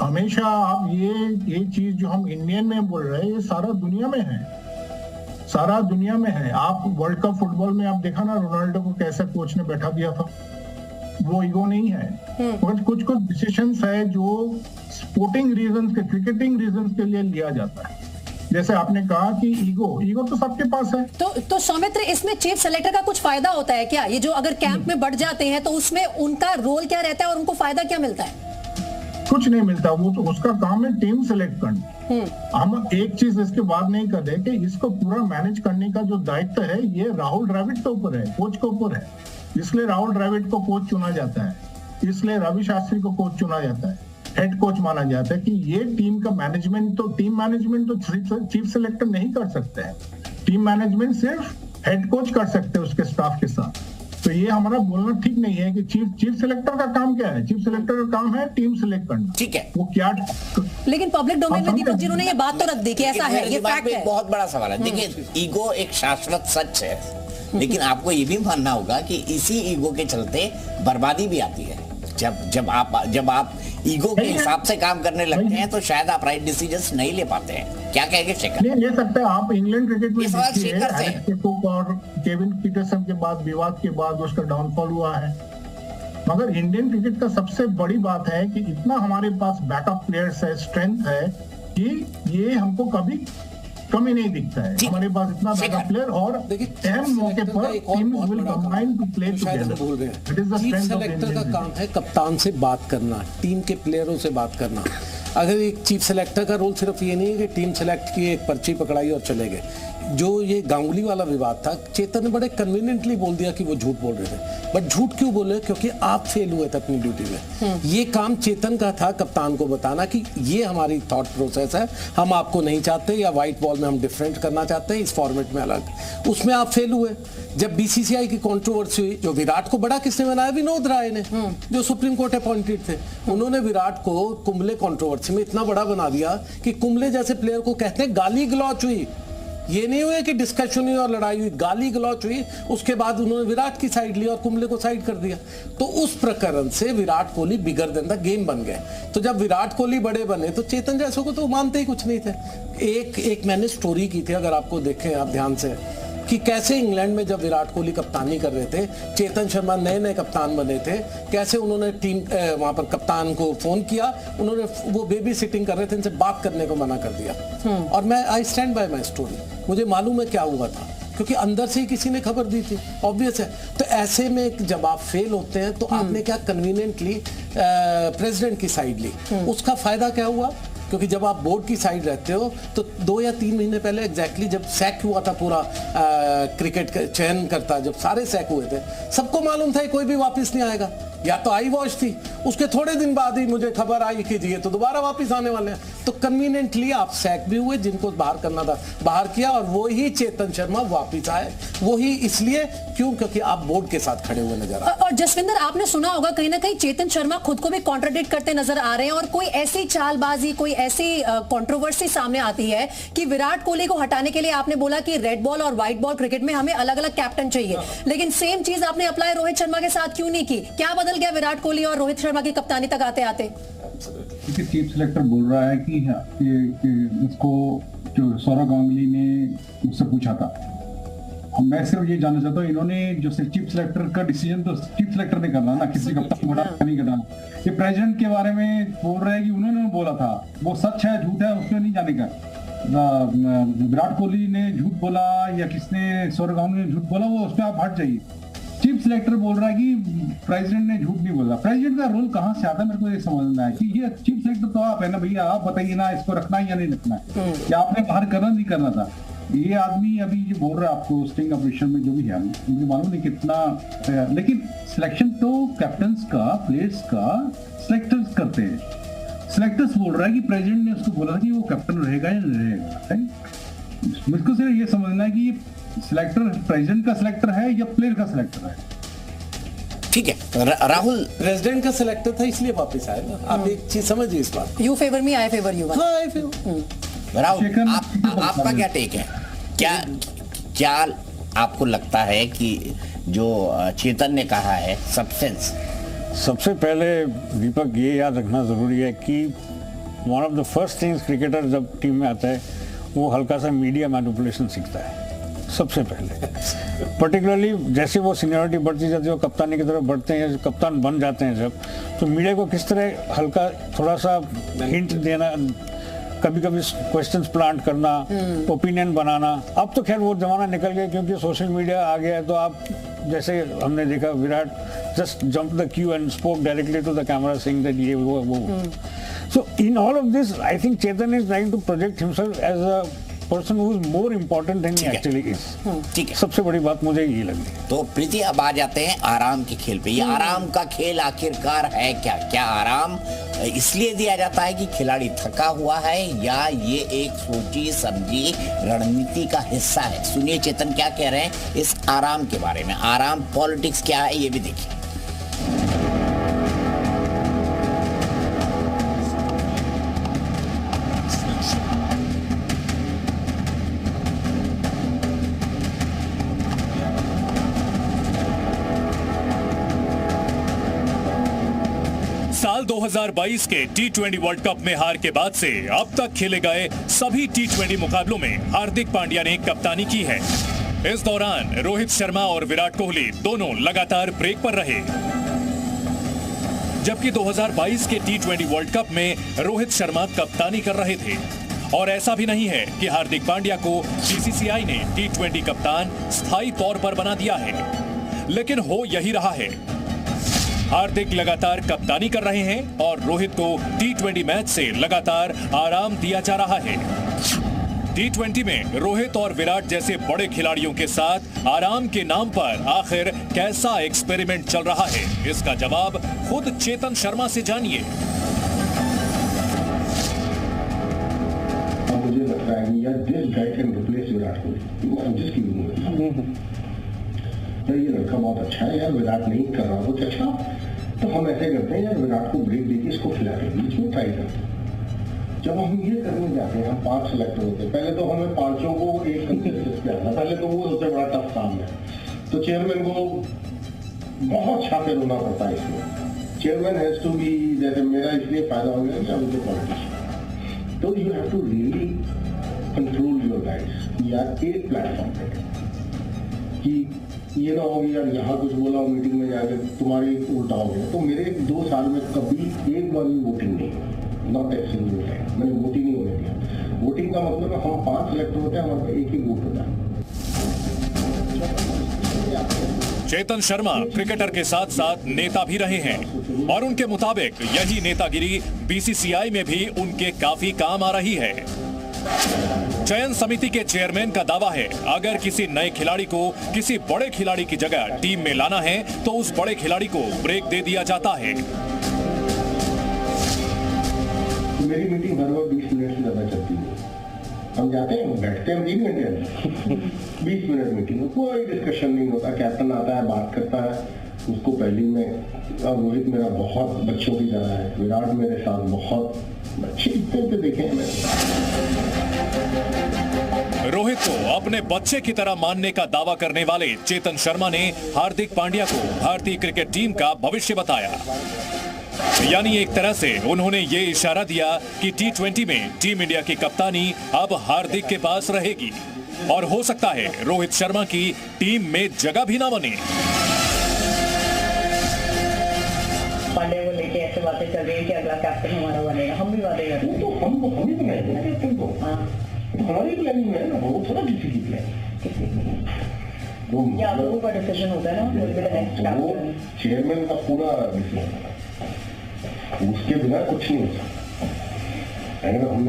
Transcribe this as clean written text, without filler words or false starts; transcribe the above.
हमेशा आप ये चीज जो हम इंडियन में बोल रहे हैं, ये सारा दुनिया में है, सारा दुनिया में है। आप वर्ल्ड कप फुटबॉल में आप देखा ना, रोनाल्डो को कैसे कोच ने बैठा दिया था। वो ईगो नहीं है, मगर कुछ डिसीजंस है जो स्पोर्टिंग रीजंस के, क्रिकेटिंग रीजंस के लिए लिया जाता है। जैसे आपने कहा कि ईगो तो सबके पास है। तो सौमित्र, इसमें चीफ सेलेक्टर का कुछ फायदा होता है क्या? ये जो अगर कैंप में बढ़ जाते हैं तो उसमें उनका रोल क्या रहता है और उनको फायदा क्या मिलता है? कुछ नहीं मिलता, वो तो उसका काम है टीम सेलेक्ट करना। हम एक चीज इसके बाद नहीं कर रहे कि इसको पूरा मैनेज करने का जो दायित्व है ये राहुल द्रविड़ के ऊपर है, कोच के ऊपर है। इसलिए राहुल द्रविड़ को कोच चुना जाता है, इसलिए रवि शास्त्री को कोच चुना जाता है, हेड कोच माना जाता है कि ये टीम का मैनेजमेंट तो चीफ सेलेक्टर नहीं कर सकते हैं। टीम मैनेजमेंट सिर्फ हेड कोच कर सकते हैं उसके स्टाफ के साथ। तो ये हमारा बोलना ठीक नहीं है कि चीफ सेलेक्टर का काम क्या है। चीफ सेलेक्टर का काम है टीम सेलेक्ट करना, ठीक है। वो क्या, लेकिन पब्लिक डोमेन में दीपक जी ने ये बात तो रख दी कि ऐसा है, ये फैक्ट है। बहुत बड़ा सवाल है। देखिए, ईगो एक शाश्वत सच है, लेकिन आपको ये भी मानना होगा कि इसी ईगो के चलते बर्बादी भी आती है। जब आप ईगो के हिसाब से काम करने लगते हैं तो शायद आप राइट डिसीजंस नहीं ले पाते हैं। क्या कहेंगे शेखर? ले सकते हैं आप। इंग्लैंड क्रिकेट में देखिए, कुक और केविन पीटरसन के बाद, विवाद के बाद उसका डाउनफॉल हुआ है। मगर इंडियन क्रिकेट का सबसे बड़ी बात है कि इतना हमारे पास बैकअप प्लेयर्स है, स्ट्रेंथ है कि ये हमको कभी कमी नहीं दिखता है। हमारे पास इतना बैकअप प्लेयर और अहम मौके पर teams will combine to play together. It is the strength of selector का काम है कप्तान से बात करना, टीम के प्लेयरों से बात करना। अगर एक चीफ सेलेक्टर का रोल सिर्फ ये नहीं है कि टीम सेलेक्ट की, एक पर्ची पकड़ाई और चले गए। जो ये गांगुली वाला विवाद था, चेतन ने बड़े कन्वीनियंटली बोल दिया कि वो झूठ बोल रहे थे। बट झूठ क्यों बोले? क्योंकि आप फेल हुए थे अपनी ड्यूटी में। ये काम चेतन का था कप्तान को बताना कि ये हमारी थॉट प्रोसेस है, हम आपको नहीं चाहते, या व्हाइट बॉल में हम डिफरेंट करना चाहते हैं, इस फॉर्मेट में अलग। उसमें आप फेल हुए। जब बीसीसीआई की कंट्रोवर्सी हुई, जो विराट को बड़ा किसने बनाया? विनोद राय ने, जो सुप्रीम कोर्ट अपॉइंटेड थे। उन्होंने विराट को कुंबले कंट्रोवर्सी में इतना बड़ा बना दिया कि कुंबले जैसे प्लेयर को कहते हैं गाली गलौच हुई। ये नहीं हुए कि डिस्कशन हुई और लड़ाई हुई, गाली गलौच हुई। उसके बाद उन्होंने विराट की साइड ली और कुंबले को साइड कर दिया। तो उस प्रकरण से Virat Kohli bigger than the game बन गए। तो जब विराट कोहली बड़े बने तो चेतन जैसों को तो मानते ही कुछ नहीं थे। एक मैंने स्टोरी की थी, अगर आपको देखें आप ध्यान से, कि कैसे इंग्लैंड में जब विराट कोहली कप्तानी कर रहे थे, चेतन शर्मा नए कप्तान बने थे, कैसे उन्होंने टीम वहां पर कप्तान को फोन किया, उन्होंने वो बेबी सिटिंग कर रहे थे, इनसे बात करने को मना कर दिया। और मैं I stand by my story, मुझे मालूम है क्या हुआ था, क्योंकि अंदर से ही किसी ने खबर दी थी, ऑब्वियस है। तो ऐसे में जब आप फेल होते हैं तो आपने क्या कन्वीनियंटली प्रेसिडेंट की साइड ली, उसका फायदा क्या हुआ? क्योंकि जब आप बोर्ड की साइड रहते हो तो 2 या 3 महीने पहले एग्जैक्टली जब सैक हुआ था पूरा क्रिकेट का चयन करता, जब सारे सैक हुए थे, सबको मालूम था कोई भी वापस नहीं आएगा, या तो आई वॉश थी। उसके थोड़े दिन बाद ही मुझे खबर आई कि ये तो दोबारा वापस आने वाले हैं। तो कन्वीनियंटली आप सैक भी हुए, जिनको बाहर करना था बाहर किया, और वो ही चेतन शर्मा वापस आए। वो ही इसलिए क्यों? क्योंकि आप बोर्ड के साथ खड़े हुए नजर आए। और जसविंदर, आपने सुना होगा कहीं ना कहीं चेतन शर्मा खुद को भी कॉन्ट्राडिक्ट करते नजर आ रहे हैं, और कोई ऐसी चालबाजी, कोई ऐसी कंट्रोवर्सी सामने आती है कि विराट कोहली को हटाने के लिए आपने बोला कि रेड बॉल और व्हाइट बॉल क्रिकेट में हमें अलग अलग कैप्टन चाहिए, लेकिन सेम चीज आपने अप्लाई रोहित शर्मा के साथ क्यों नहीं की? क्या बदल गया विराट कोहली और रोहित शर्मा की कप्तानी तक आते आते? क्योंकि चीफ सेलेक्टर बोल रहा है कि उसको जो सौरव गांगुली ने उससे पूछा था। मैं सिर्फ ये जानना चाहता हूँ, इन्होंने जो चीफ सेलेक्टर का डिसीजन तो चीफ सेलेक्टर ने करना ना, किसी कप्तान को हटा नहीं करना। ये प्रेसिडेंट के बारे में बोल रहे हैं कि उन्होंने बोला था, वो सच है झूठ है उसमें नहीं जाने का। विराट कोहली ने झूठ बोला या किसने, सौरव गांगुली ने झूठ बोला, वो उस पर आप हट जाइए। चीफ सेलेक्टर बोल रहा है कि प्रेसिडेंट ने झूठ नहीं बोला। प्रेसिडेंट का रोल कहाँ से आता है, मेरे को ये समझना है कि ये चीफ सेलेक्टर तो आप है ना भैया, आप बताइए ना इसको रखना है या नहीं रखना है, या आपने बाहर करना नहीं करना था। ये आदमी अभी जो बोल रहा है आपको स्टिंग ऑपरेशन में जो भी है, मुझे मालूम नहीं कितना, लेकिन सिलेक्शन तो कैप्टन्स का, प्लेयर्स का सिलेक्टर्स करते हैं। सिलेक्टर्स बोल रहा है कि प्रेसिडेंट ने उसको बोला था कि वो कैप्टन रहेगा या नहीं रहेगा। मुझको सिर्फ ये समझना है कि सिलेक्टर प्रेसिडेंट का सिलेक्टर है या प्लेयर का सिलेक्टर है। ठीक है, राहुल प्रेसिडेंट का सिलेक्टर था इसलिए वापस आएगा। आप एक चीज समझिए इस बात। You favour me, I favour you. हाँ, आई फेवर। राहुल, आपका क्या टेक है? क्या आपको लगता है कि जो चेतन ने कहा है सब्सटेंस सबसे पहले दीपक ये याद रखना ज़रूरी है कि one of the first things cricketer जब टीम में आता है वो हल्का सा मीडिया मैनिपुलेशन सीखता है सबसे पहले। पर्टिकुलरली जैसे वो सीनियरिटी बढ़ती जाती है, वो कप्तानी की तरफ बढ़ते हैं, कप्तान बन जाते हैं जब, तो मीडिया को किस तरह हल्का थोड़ा सा हिंट देना, कभी कभी क्वेश्चंस प्लांट करना, ओपिनियन बनाना। अब तो खैर वो जमाना निकल गया क्योंकि सोशल मीडिया आ गया है, तो आप जैसे हमने देखा Virat just jump the queue and spoke directly to the camera saying that ये वो। So in all of this, I think Chetan is trying to project himself as a person who is more important than he actually is. ठीक है, सबसे बड़ी बात मुझे ये लगी। तो प्रीति अब आ जाते हैं आराम के खेल पे। ये आराम का खेल आखिरकार है क्या? क्या आराम इसलिए दिया जाता है कि खिलाड़ी थका हुआ है, या ये एक सोची समझी रणनीति का हिस्सा है? सुनिए चेतन क्या कह रहे हैं इस आराम के बारे में। आराम पॉलिटिक्स क्या है ये भी देखिए। साल 2022 के T20 वर्ल्ड कप में हार के बाद से अब तक खेले गए सभी T20 मुकाबलों में हार्दिक पांड्या ने कप्तानी की है। इस दौरान रोहित शर्मा और विराट कोहली दोनों लगातार ब्रेक पर रहे, जबकि 2022 के T20 वर्ल्ड कप में रोहित शर्मा कप्तानी कर रहे थे। और ऐसा भी नहीं है कि हार्दिक पांड्या को बीसीसीआई ने T20 कप्तान स्थायी तौर पर बना दिया है, लेकिन हो यही रहा है। हार्दिक लगातार कप्तानी कर रहे हैं और रोहित को T20 मैच से लगातार आराम दिया जा रहा है। T20 में रोहित और विराट जैसे बड़े खिलाड़ियों के साथ आराम के नाम पर आखिर कैसा एक्सपेरिमेंट चल रहा है, इसका जवाब खुद चेतन शर्मा से जानिए। मुझे लगता है कि यार this guy can replace Virat Kohli. तो ये लड़का बहुत अच्छा है यार, विराट नहीं कर रहा कुछ अच्छा, तो हम ऐसे करते हैं यार विराट को ब्रेक देके इसको खिला के बीच में ट्राई करते हैं। जब हम ये करने जाते हैं, हम 5 सेलेक्टर होते हैं, पहले तो हमें 5 को एक कंसेंसस पे आना, पहले तो वो सबसे बड़ा टफ काम है। तो चेयरमैन को बहुत छापे रोना पड़ता है इसमें। चेयरमैन हैज टू बी, जैसे मेरा इसलिए फायदा हो गया कि अब मुझे पॉलिटिशियन, तो you have to really control your guides यार एक प्लेटफॉर्म पे, कि ये ना हो यार यहाँ कुछ बोला मीटिंग में जाके तुम्हारी उल्टा हो गया। तो मेरे 2 साल में कभी एक बार भी वोटिंग नहीं, नॉट ए सिंगल टाइम मैंने वोटिंग नहीं होने दिया। वोटिंग का मतलब हम 5 सेलेक्टर होते हैं, हमारे एक ही वोट होता है। चेतन शर्मा क्रिकेटर के साथ साथ नेता भी रहे हैं और उनके मुताबिक यही नेतागिरी बीसीसीआई में भी उनके काफी काम आ रही है। चयन समिति के चेयरमैन का दावा है, अगर किसी नए खिलाड़ी को किसी बड़े खिलाड़ी की जगह टीम में लाना है तो उस बड़े खिलाड़ी को ब्रेक दे दिया जाता है। मेरी मीटिंग हर वक्त 20 मिनट से ज्यादा चलती है। हम जाते हैं, बैठते हैं 3 घंटे 20 मिनट मीटिंग में कोई डिस्कशन नहीं होता। कैप्टन आता है, बात करता है, उसको पहली में। रोहित मेरा बहुत बच्चों की तरह है, विराट मेरे साथ बहुत अच्छे देखे हैं। रोहित को अपने बच्चे की तरह मानने का दावा करने वाले चेतन शर्मा ने हार्दिक पांड्या को भारतीय क्रिकेट टीम का भविष्य बताया। यानी एक तरह से उन्होंने ये इशारा दिया कि T20 में टीम इंडिया की कप्तानी अब हार्दिक के पास रहेगी और हो सकता है रोहित शर्मा की टीम में जगह भी ना बने। पांड्या को लेके ऐसे बातें चल रही है कि अगला कैप्टन हमारा बनेगा, हम भी बातें कर रहे हैं। तो हम ही बनाएंगे कैप्टन को। हमारी प्लानिंग में है ना, वो थोड़ा किसी की प्लानिंग, या लोगों का डिसीजन होता है ना, वो चेयरमैन का पूरा डिसीजन, उसके बिना कुछ नहीं हो सकता।